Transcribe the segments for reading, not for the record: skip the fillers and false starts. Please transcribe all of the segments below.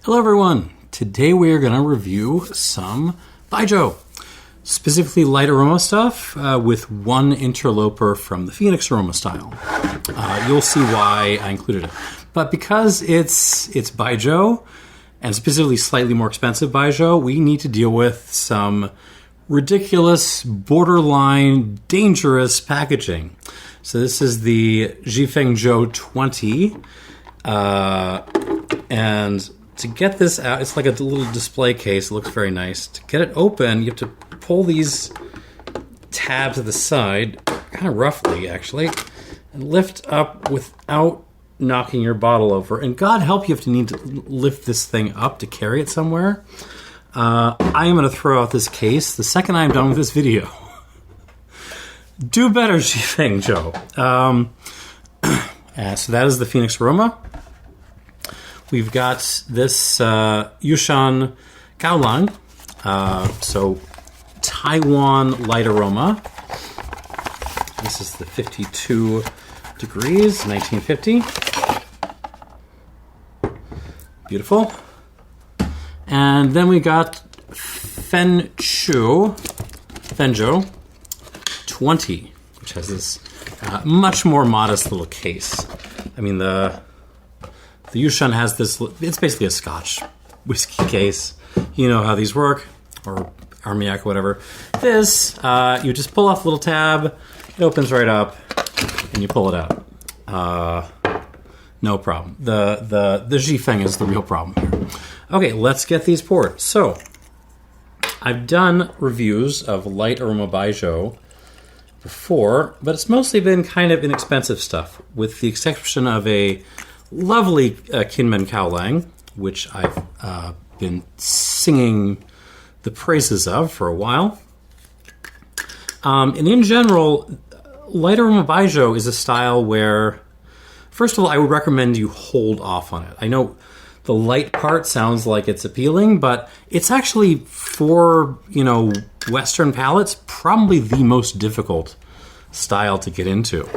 Hello everyone! Today we are going to review some Baijiu, specifically light aroma stuff with one interloper from the Phoenix aroma style. You'll see why I included it. But because it's Baijiu, and specifically slightly more expensive Baijiu, we need to deal with some ridiculous, borderline, dangerous packaging. So this is the Xi Feng 20, and to get this out, it's like a little display case. It looks very nice. To get it open, you have to pull these tabs to the side, kind of roughly actually, and lift up without knocking your bottle over. And God help you if you need to lift this thing up to carry it somewhere. I am going to throw out this case the second I'm done with this video. Do better, Xi Feng Joe. So that is the Phoenix aroma. We've got this Yushan Kaoliang, so Taiwan light aroma. This is the 52 degrees, 1950. Beautiful. And then we got Fenjo 20, which has this much more modest little case. I mean, the Yushan has this, it's basically a Scotch whiskey case. You know how these work, or Armagnac, or whatever. This, you just pull off the little tab, it opens right up, and you pull it out. No problem. The Xi Feng is the real problem here. Okay, let's get these poured. So, I've done reviews of light aroma Baijiu before, but it's mostly been kind of inexpensive stuff, with the exception of a lovely Kinmen Kaoliang, which I've been singing the praises of for a while. And in general, light aroma Baijiu is a style where, first of all, I would recommend you hold off on it. I know the light part sounds like it's appealing, but it's actually, for, Western palates, probably the most difficult style to get into.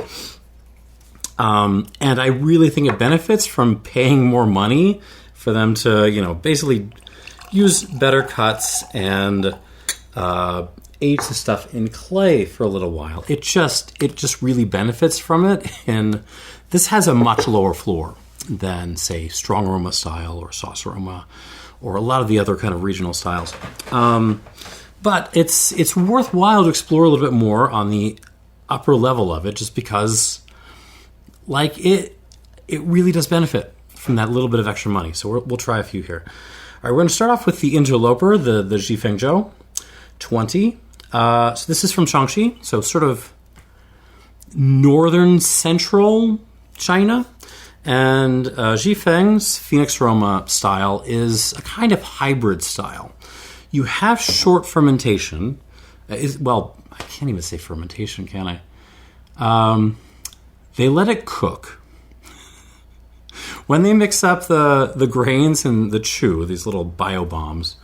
And I really think it benefits from paying more money for them to, basically use better cuts and age the stuff in clay for a little while. It just really benefits from it, and this has a much lower floor than, say, strong aroma style or sauce aroma or a lot of the other kind of regional styles. But it's worthwhile to explore a little bit more on the upper level of it, just because it really does benefit from that little bit of extra money. So we'll try a few here. All right, we're going to start off with the interloper, the Xi Feng 20. So this is from Shanxi, so sort of northern central China. And Xi Feng's Phoenix aroma style is a kind of hybrid style. You have short fermentation. I can't even say fermentation, can I? They let it cook. When they mix up the grains and the chew, these little bio bombs,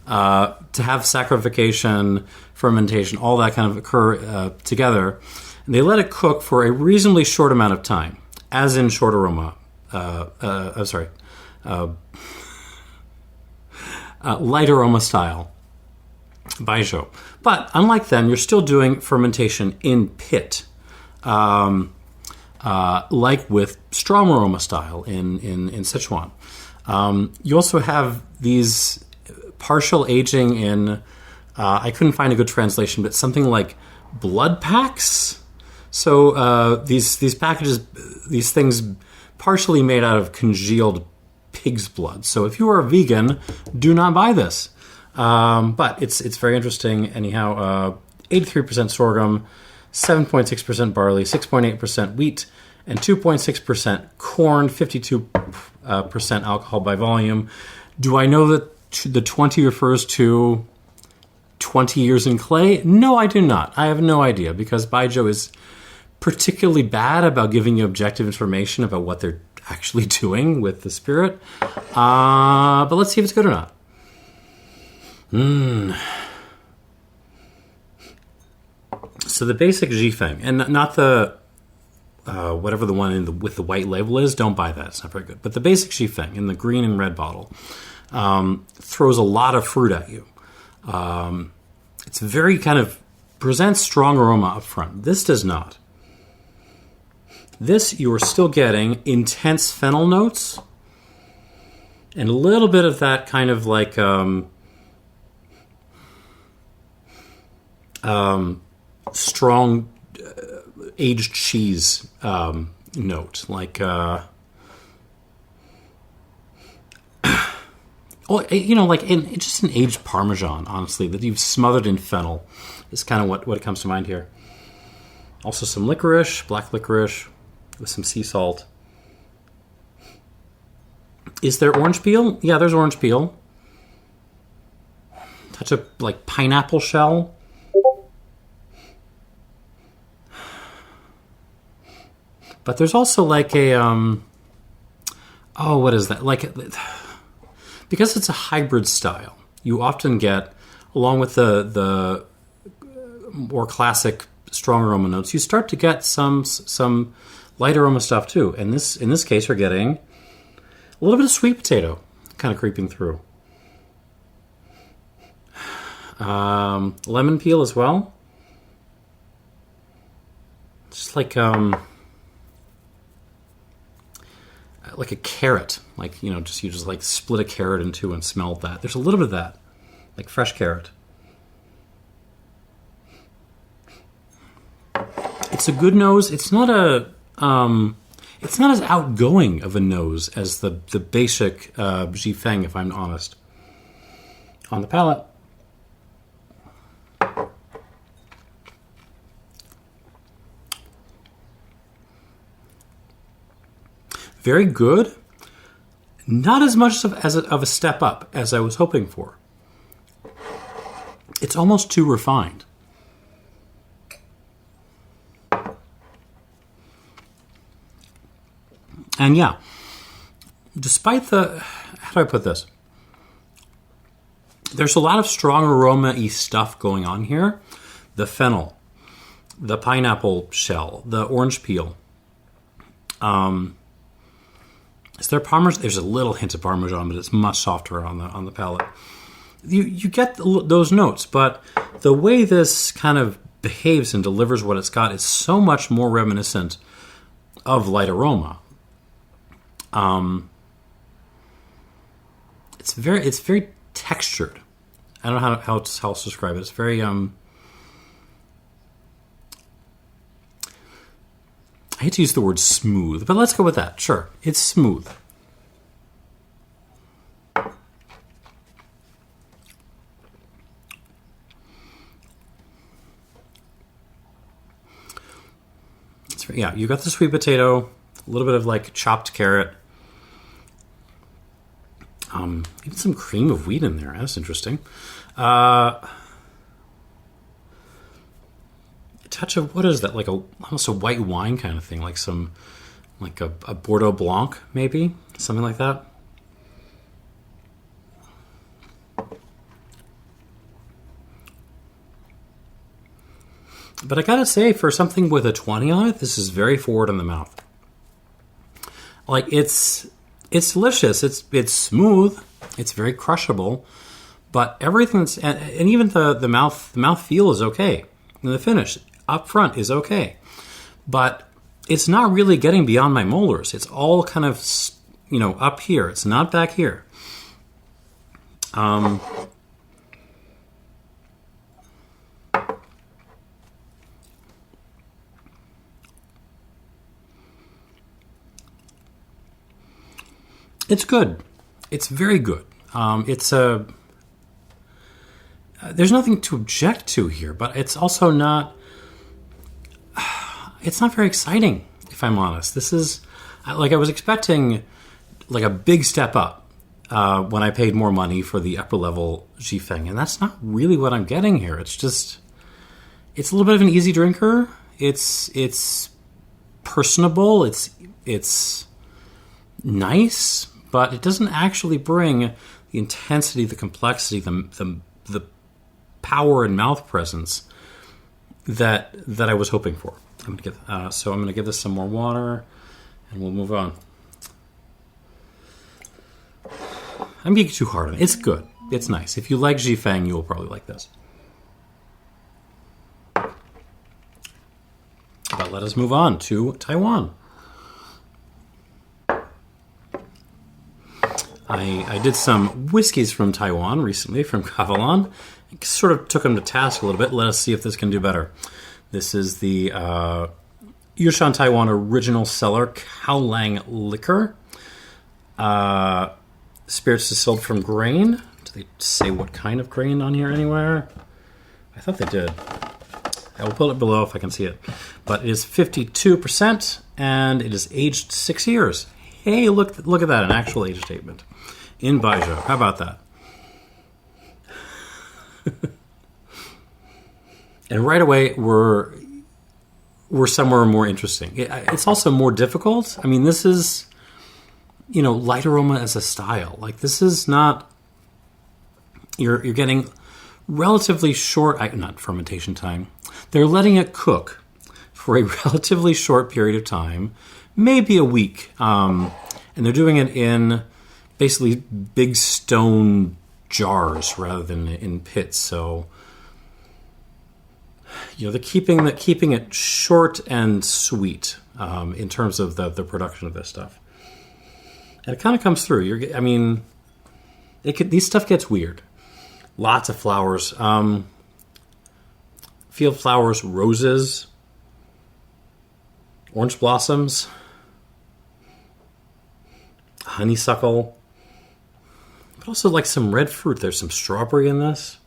to have saccharification, fermentation, all that kind of occur together, and they let it cook for a reasonably short amount of time, as in short aroma. Light aroma style Baijiu. But unlike them, you're still doing fermentation in pit. Like with strong aroma style in Sichuan. You also have these partial aging in, I couldn't find a good translation, but something like blood packs. So these packages, these things partially made out of congealed pig's blood. So if you are a vegan, do not buy this. But it's very interesting anyhow. 83% sorghum, 7.6% barley, 6.8% wheat, and 2.6% corn, 52% alcohol by volume. Do I know that the 20 refers to 20 years in clay? No, I do not. I have no idea, because Baijiu is particularly bad about giving you objective information about what they're actually doing with the spirit. But let's see if it's good or not. So the basic Xi Feng, and not the whatever the one with the white label is, don't buy that. It's not very good. But the basic Xi Feng in the green and red bottle. throws a lot of fruit at you. It's very kind of presents strong aroma up front. This does not. This, you are still getting intense fennel notes and a little bit of that kind of like strong aged cheese note, like just an aged Parmesan, honestly, that you've smothered in fennel is kind of what comes to mind here. Also some licorice, black licorice, with some sea salt. Is there orange peel? Yeah, there's orange peel. Touch of like pineapple shell. But there's also like a what is that? Because it's a hybrid style, you often get, along with the more classic strong aroma notes, you start to get some light aroma stuff too. And in this case, you're getting a little bit of sweet potato kind of creeping through. Lemon peel as well. Just like a carrot, you just like split a carrot in two and smell that. There's a little bit of that, like fresh carrot. It's a good nose. It's not it's not as outgoing of a nose as the basic Xi Feng, if I'm honest. On the palate, very good. Not as much of a step up as I was hoping for. It's almost too refined. And yeah, despite how do I put this? There's a lot of strong aroma-y stuff going on here. The fennel, the pineapple shell, the orange peel. Is there Parmesan? There's a little hint of Parmesan, but it's much softer on the palate. You get those notes, but the way this kind of behaves and delivers what it's got is so much more reminiscent of light aroma. It's very textured. I don't know how else to describe it. It's very I hate to use the word smooth, but let's go with that. Sure, it's smooth. Yeah, you got the sweet potato, a little bit of like chopped carrot, even some cream of wheat in there. That's interesting. A touch of, what is that? Like almost a white wine kind of thing, like a Bordeaux Blanc, maybe something like that. But I gotta say, for something with a 20 on it, this is very forward in the mouth. Like it's delicious. It's smooth. It's very crushable. But everything that's, and even the mouth feel is okay. And the finish up front is okay. But it's not really getting beyond my molars. It's all kind of, up here. It's not back here. It's good. It's very good. There's nothing to object to here, but it's also not. It's not very exciting, if I'm honest. This is I was expecting like a big step up when I paid more money for the upper level Xi Feng, and that's not really what I'm getting here. It's a little bit of an easy drinker. It's personable. It's nice. But it doesn't actually bring the intensity, the complexity, the power and mouth presence that I was hoping for. I'm going to give this some more water, and we'll move on. I'm being too hard on it. It's good. It's nice. If you like Xi Feng, you will probably like this. But let us move on to Taiwan. I did some whiskeys from Taiwan recently, from Kaoliang. Sort of took them to task a little bit. Let us see if this can do better. This is the Yushan Taiwan Original Cellar Kaoliang Liquor. Spirits distilled from grain. Do they say what kind of grain on here anywhere? I thought they did. I will put it below if I can see it. But it is 52%, and it is aged 6 years. Hey, look at that, an actual age statement in Baijiu. How about that? And right away, we're somewhere more interesting. It's also more difficult. I mean, this is, light aroma as a style. Like, this is not... You're getting relatively short... Not fermentation time. They're letting it cook for a relatively short period of time, maybe a week. And they're doing it in basically big stone jars rather than in pits. So, they're keeping it short and sweet in terms of the production of this stuff. And it kind of comes through. These stuff gets weird. Lots of flowers. Field flowers, roses, orange blossoms, honeysuckle, but also like some red fruit. There's some strawberry in this.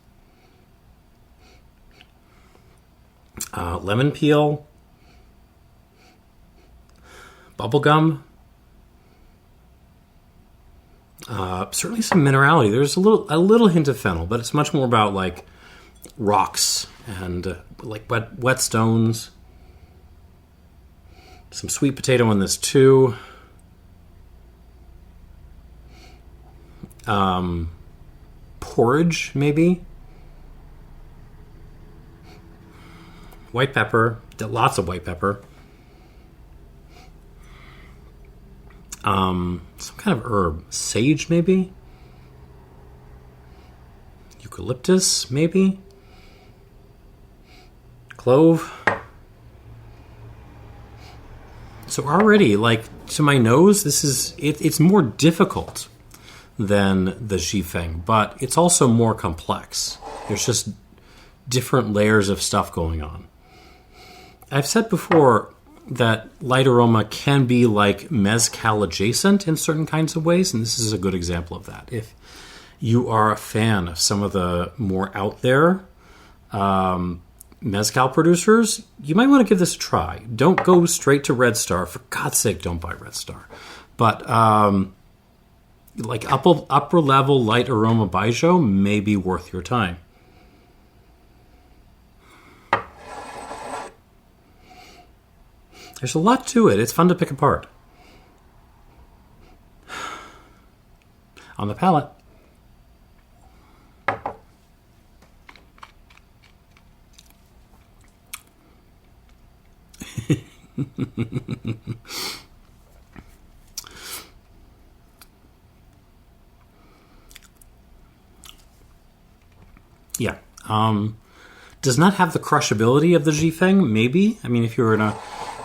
Lemon peel, bubblegum, certainly some minerality. There's a little hint of fennel, but it's much more about like rocks and like wet stones. Some sweet potato in this too. Porridge, maybe. White pepper. Lots of white pepper. Some kind of herb. Sage, maybe. Eucalyptus, maybe. Clove. So already, like, to my nose, it's more difficult than the Xi Feng, but it's also more complex. There's just different layers of stuff going on. I've said before that light aroma can be like mezcal adjacent in certain kinds of ways, and this is a good example of that. If you are a fan of some of the more out there mezcal producers, you might want to give this a try. Don't go straight to Red Star. For God's sake, don't buy Red Star. But like upper level light aroma Baijiu may be worth your time. There's a lot to it. It's fun to pick apart. On the palate. Yeah. Does not have the crushability of the Xi Feng, maybe. I mean, if you were to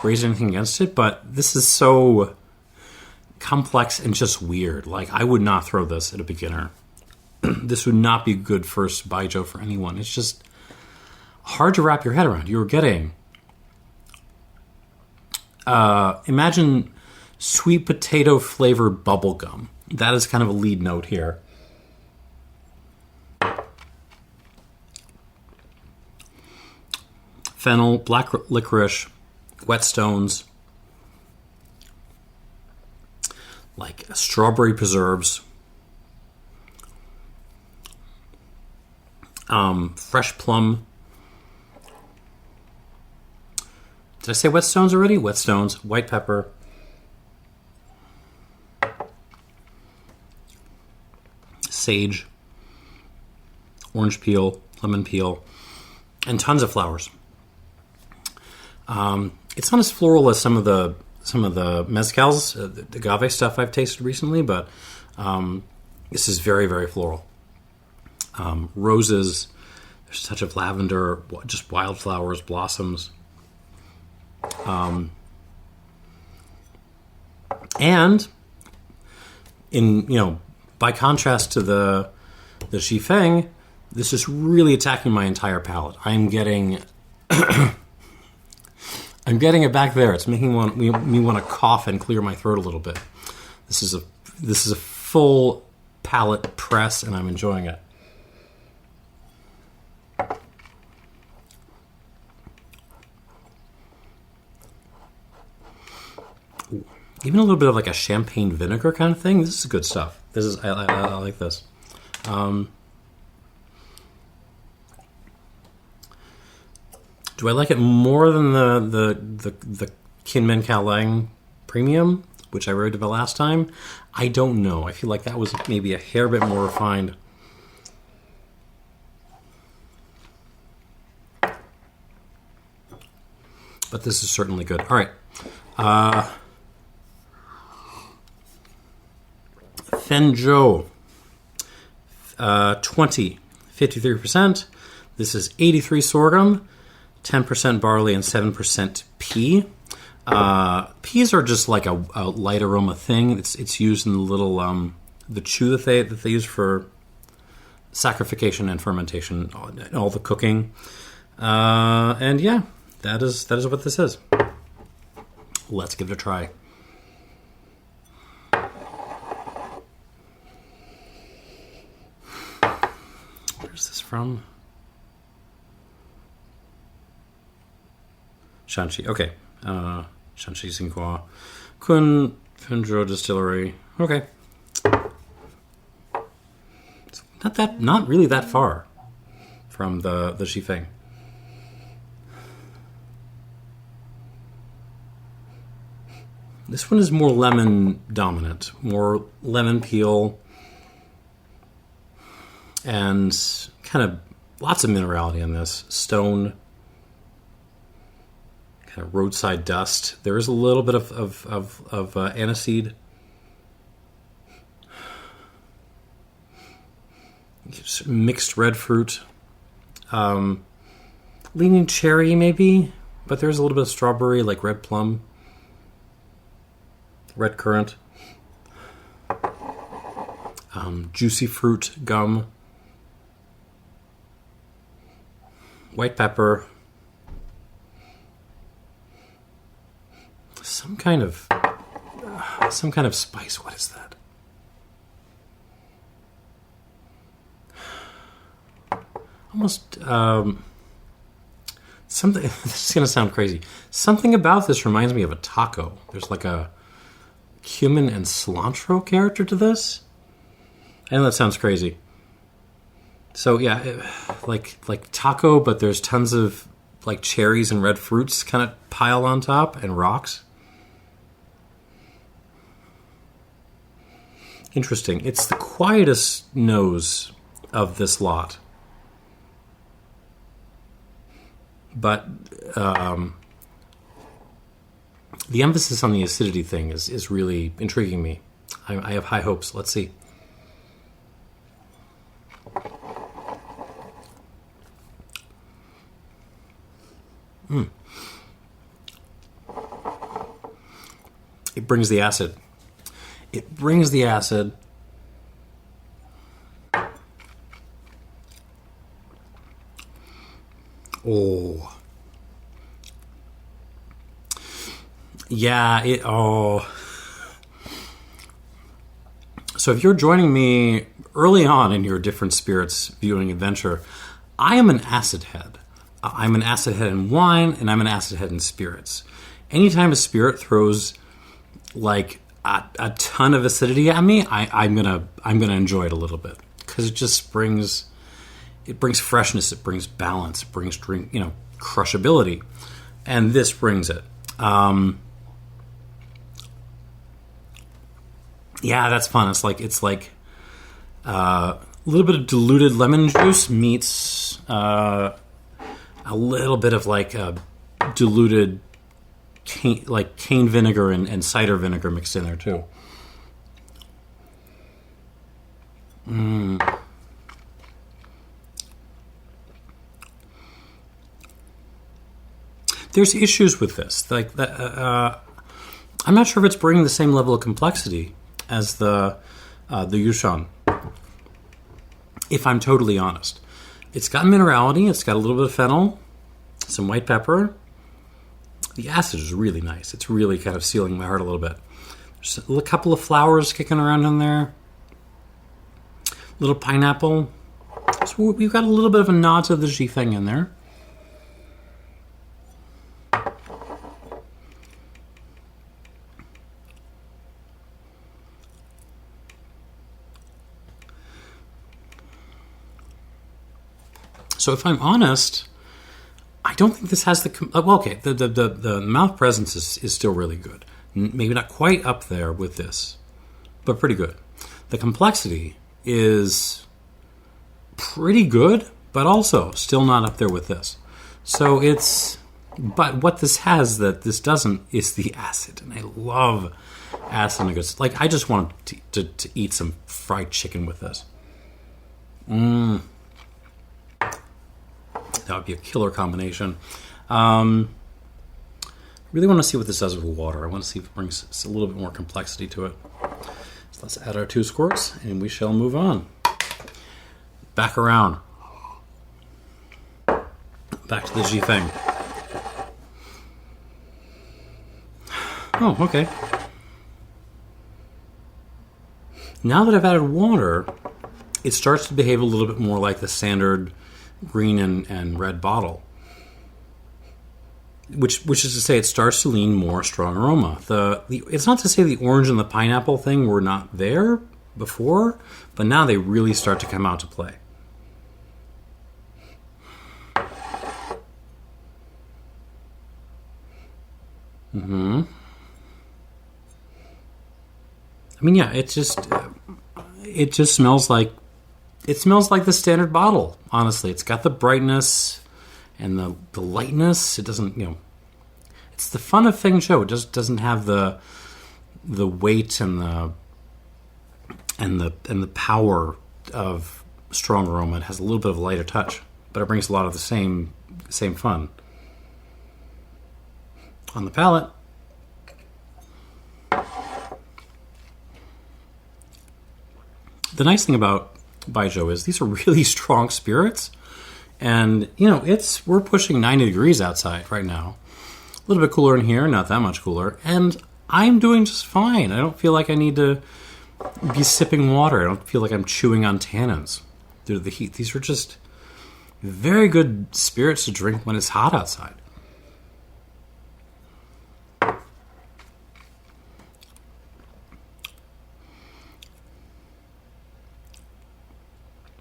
raise anything against it, but this is so complex and just weird. Like, I would not throw this at a beginner. This would not be good first Baijiu for anyone. It's just hard to wrap your head around. You're getting... imagine sweet potato flavored bubblegum. That is kind of a lead note here. Fennel, black licorice, wet stones, like strawberry preserves, fresh plum. Did I say wet stones already? Wet stones, white pepper, sage, orange peel, lemon peel, and tons of flowers. It's not as floral as some of the mezcals, the agave stuff I've tasted recently, but This is very, very floral. Roses, there's a touch of lavender, just wildflowers, blossoms. And by contrast to the Xi Feng, this is really attacking my entire palate. I'm getting it back there. It's making me want to cough and clear my throat a little bit. This is a full palate press, and I'm enjoying it. Ooh. Even a little bit of like a champagne vinegar kind of thing. This is good stuff. I like this. Do I like it more than the Kinmen Kaoliang Premium, which I reviewed the last time? I don't know. I feel like that was maybe a hair bit more refined. But this is certainly good. All right. Fenjo. 53%. This is 83 sorghum, 10% barley, and 7% pea. Peas are just like a light aroma thing. It's used in the little the chew that they use for saccharification and fermentation, all the cooking. And yeah, that is what this is. Let's give it a try. Where's this from? Shanxi. Okay. Shanxi Xinghuacun Distillery Distillery. Okay. It's not really that far from the Xi Feng. This one is more lemon dominant, more lemon peel, and kind of lots of minerality in this. Stone, kind of roadside dust. There is a little bit of aniseed. Mixed red fruit. Leaning cherry maybe, but there's a little bit of strawberry, like red plum. Red currant, juicy fruit, gum, white pepper, some kind of spice. What is that? Almost something. This is gonna sound crazy. Something about this reminds me of a taco. There's like a cumin and cilantro character to this. I know that sounds crazy. So yeah, like taco, but there's tons of like cherries and red fruits kind of piled on top and rocks. Interesting. It's the quietest nose of this lot. But the emphasis on the acidity thing is really intriguing me. I have high hopes. Let's see. It brings the acid. It brings the acid. Oh. Yeah, So if you're joining me early on in your different spirits viewing adventure, I am an acid head. I'm an acid head in wine, and I'm an acid head in spirits. Anytime a spirit throws like a ton of acidity at me, I'm gonna enjoy it a little bit, because it just brings freshness, it brings balance, it brings crushability, and this brings it. Yeah, that's fun. It's like a little bit of diluted lemon juice meets a little bit of like diluted cane vinegar and cider vinegar mixed in there too. There's issues with this. Like, I'm not sure if it's bringing the same level of complexity as the Yushan. If I'm totally honest, it's got minerality. It's got a little bit of fennel, some white pepper. The acid is really nice. It's really kind of sealing my heart a little bit. There's a couple of flowers kicking around in there. Little pineapple. So we've got a little bit of a nod to the Xi Feng in there. So if I'm honest, I don't think this has the... Well, okay, the mouth presence is still really good. Maybe not quite up there with this, but pretty good. The complexity is pretty good, but also still not up there with this. So it's... But what this has that this doesn't is the acid. And I love acid. Like, I just want to eat some fried chicken with this. That would be a killer combination. Really want to see what this does with water. I want to see if it brings a little bit more complexity to it. So let's add our 2 squirts, and we shall move on. Back around. Back to the Xi Feng. Oh, okay. Now that I've added water, it starts to behave a little bit more like the standard green and red bottle, which is to say it starts to lean more strong aroma. It's not to say the orange and the pineapple thing were not there before, but now they really start to come out to play. I mean, yeah, it just smells like... It smells like the standard bottle, honestly. It's got the brightness and the lightness. It doesn't, it's the fun of Feng Jiu. It just doesn't have the weight and the power of strong aroma. It has a little bit of a lighter touch, but it brings a lot of the same fun. On the palate, the nice thing about Baijiu is these are really strong spirits, and we're pushing 90 degrees outside right now. A little bit cooler in here, not that much cooler, and I'm doing just fine. I don't feel like I need to be sipping water. I don't feel like I'm chewing on tannins due to the heat. These are just very good spirits to drink when it's hot outside.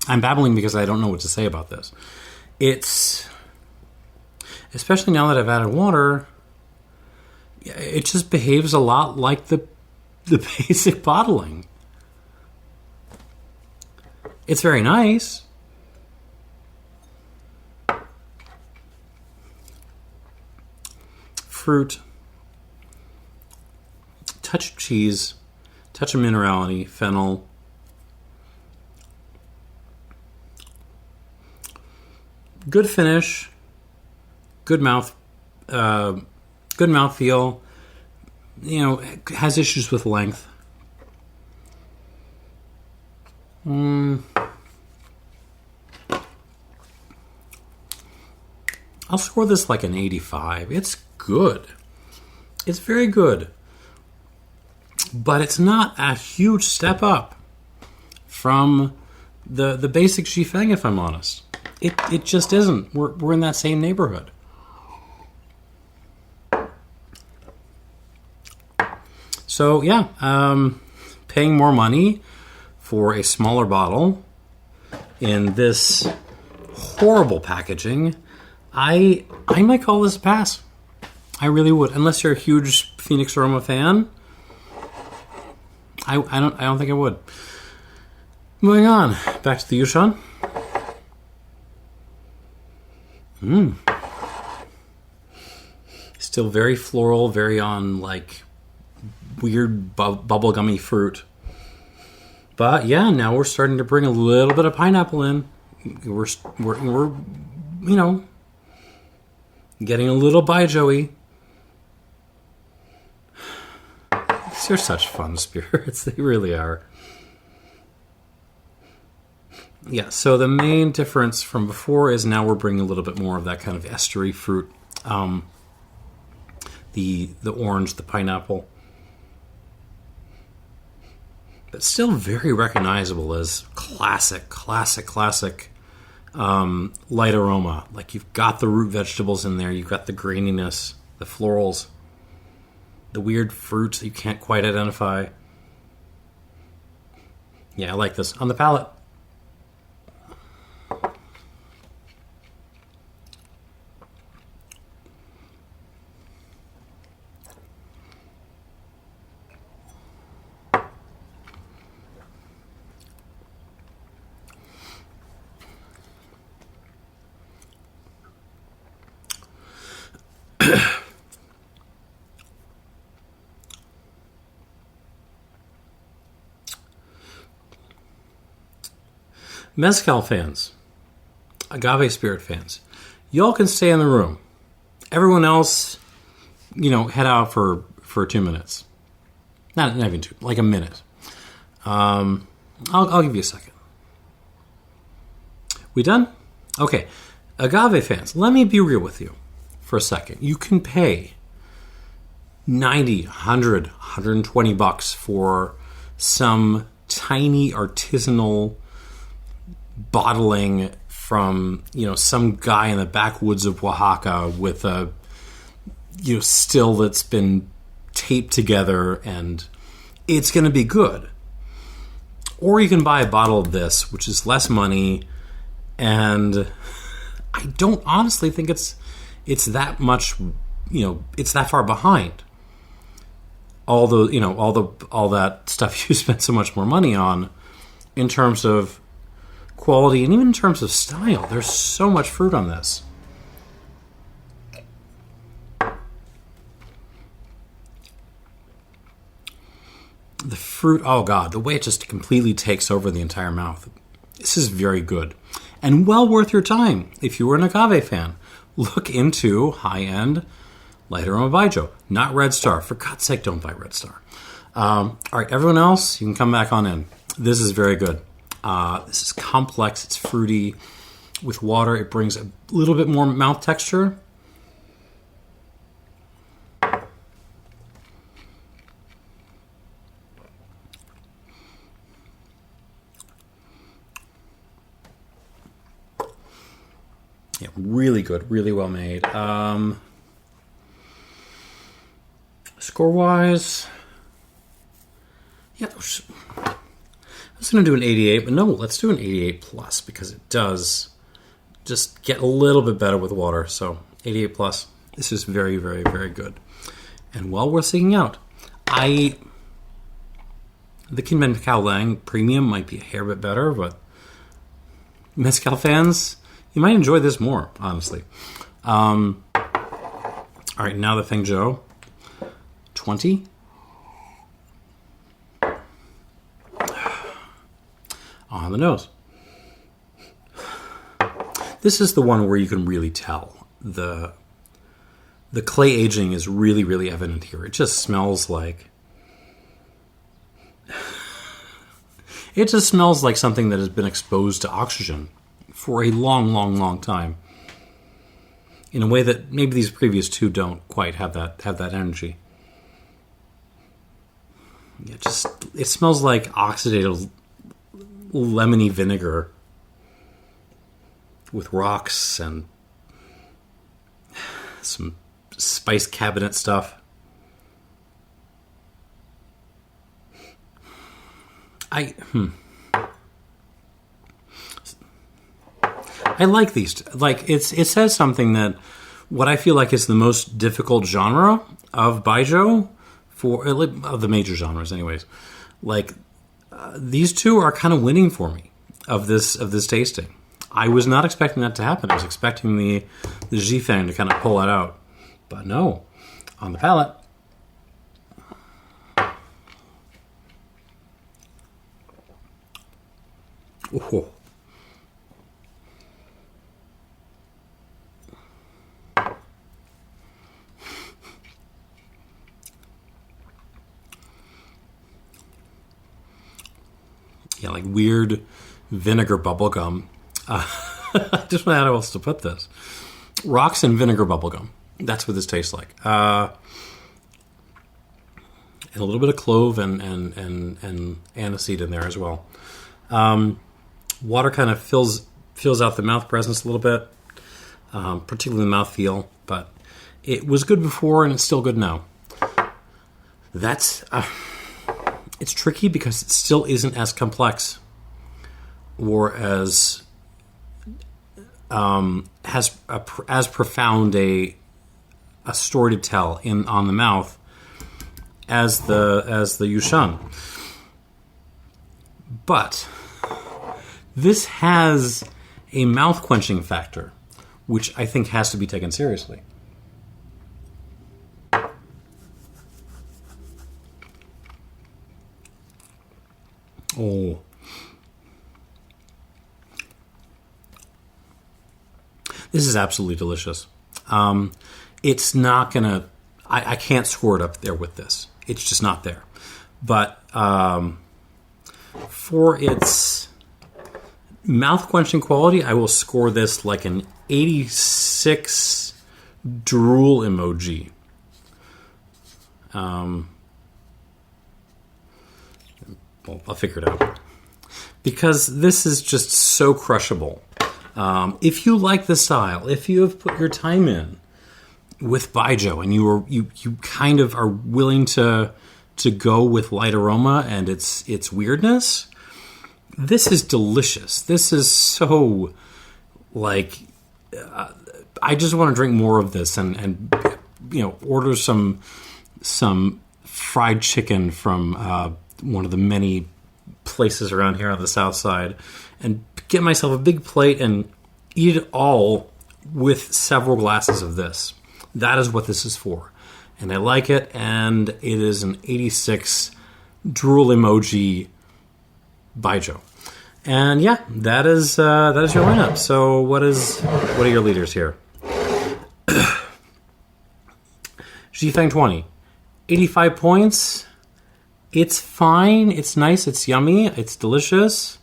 I'm babbling because I don't know what to say about this. It's, especially now that I've added water, it just behaves a lot like the basic bottling. It's very nice. Fruit, touch of cheese, touch of minerality, fennel. Good finish, good mouthfeel. Has issues with length. I'll score this like an 85. It's good. It's very good. But it's not a huge step up from the basic Xi Feng, if I'm honest. It just isn't. We're in that same neighborhood. So yeah, paying more money for a smaller bottle in this horrible packaging, I might call this a pass. I really would, unless you're a huge Phoenix Aroma fan. I don't think I would. Moving on, back to the Yushan. Still very floral, very on like weird bubblegummy fruit. But yeah, now we're starting to bring a little bit of pineapple in. We're you know, getting a little Baijiu-y. These are such fun spirits. They really are. Yeah, so the main difference from before is now we're bringing a little bit more of that kind of estery fruit. The orange, the pineapple. But still very recognizable as classic light aroma. Like you've got the root vegetables in there, you've got the graininess, the florals, the weird fruits that you can't quite identify. Yeah, I like this. On the palate. Mezcal fans, agave spirit fans, y'all can stay in the room. Everyone else, head out for 2 minutes. Not even 2, like a minute. I'll give you a second. We done? Okay. Agave fans, let me be real with you for a second. You can pay $90, $100, $120 for some tiny artisanal bottling from some guy in the backwoods of Oaxaca with a still that's been taped together, and it's going to be good. Or you can buy a bottle of this, which is less money, and I don't honestly think it's that much, it's that far behind. All that stuff you spent so much more money on in terms of quality and even in terms of style. There's so much fruit on this. The fruit, oh God, the way it just completely takes over the entire mouth. This is very good and well worth your time. If you were an agave fan, look into high-end light aroma Baijiu, not Red Star. For God's sake, don't buy Red Star. All right, everyone else, you can come back on in. This is very good. This is complex. It's fruity. With water, it brings a little bit more mouth texture. Yeah, really good. Really well made. Score-wise, yeah, I was going to do an 88, but no, let's do an 88 plus because it does just get a little bit better with water. So 88 plus. This is very, very, very good and well worth seeking out. The Kinmen Kaoliang Premium might be a hair bit better, but Mezcal fans, you might enjoy this more, honestly. All right, now the Feng Jiu 20. On the nose. This is the one where you can really tell the clay aging is really, really evident here. It just smells like something that has been exposed to oxygen for a long, long, long time. In a way that maybe these previous two don't quite have that energy. It smells like oxidated lemony vinegar with rocks and some spice cabinet stuff. I like these. Like it says something that what I feel like is the most difficult genre of Baijiu of the major genres, anyways. Like these two are kind of winning for me of this tasting. I was not expecting that to happen. I was expecting the Xi Feng to kind of pull it out, but no. On the palate. Oh. Yeah, like weird vinegar bubblegum. I just don't know how else to put this. Rocks and vinegar bubblegum. That's what this tastes like. And a little bit of clove and aniseed in there as well. Water kind of fills out the mouth presence a little bit, particularly the mouthfeel. But it was good before and it's still good now. That's... it's tricky because it still isn't as complex or as has as profound a story to tell on the mouth as the Yushan. But this has a mouth quenching factor, which I think has to be taken seriously. Oh. This is absolutely delicious. It's not gonna... I can't score it up there with this. It's just not there. But for its mouth-quenching quality, I will score this like an 86 drool emoji. Well, I'll figure it out. Because this is just so crushable. If you like the style, if you have put your time in with Baijiu and you kind of are willing to go with light aroma and its weirdness, this is delicious. This is so like I just want to drink more of this and order some fried chicken from one of the many places around here on the south side and get myself a big plate and eat it all with several glasses of this. That is what this is for. And I like it, and it is an 86 drool emoji Baijiu. And yeah, that is your lineup. So what are your leaders here? Xi Feng 20, 85 points. It's fine. It's nice. It's yummy. It's delicious.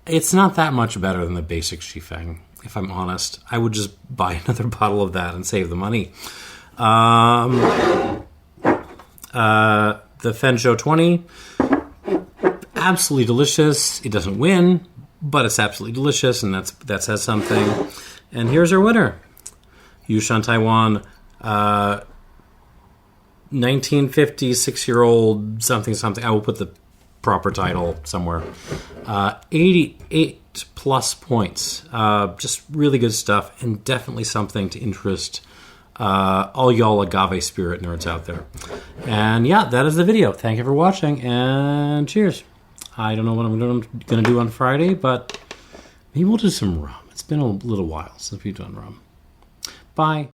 It's not that much better than the basic Xi Feng, if I'm honest. I would just buy another bottle of that and save the money. The Fenjo 20, absolutely delicious. It doesn't win, but it's absolutely delicious, and that says something. And here's our winner. Yushan Taiwan, 1956-year-old something. I will put the proper title somewhere. 88 plus points. Just really good stuff, and definitely something to interest all y'all agave spirit nerds out there. And yeah, that is the video. Thank you for watching, and cheers. I don't know what I'm going to do on Friday, but maybe we'll do some rum. It's been a little while since we've done rum. Bye.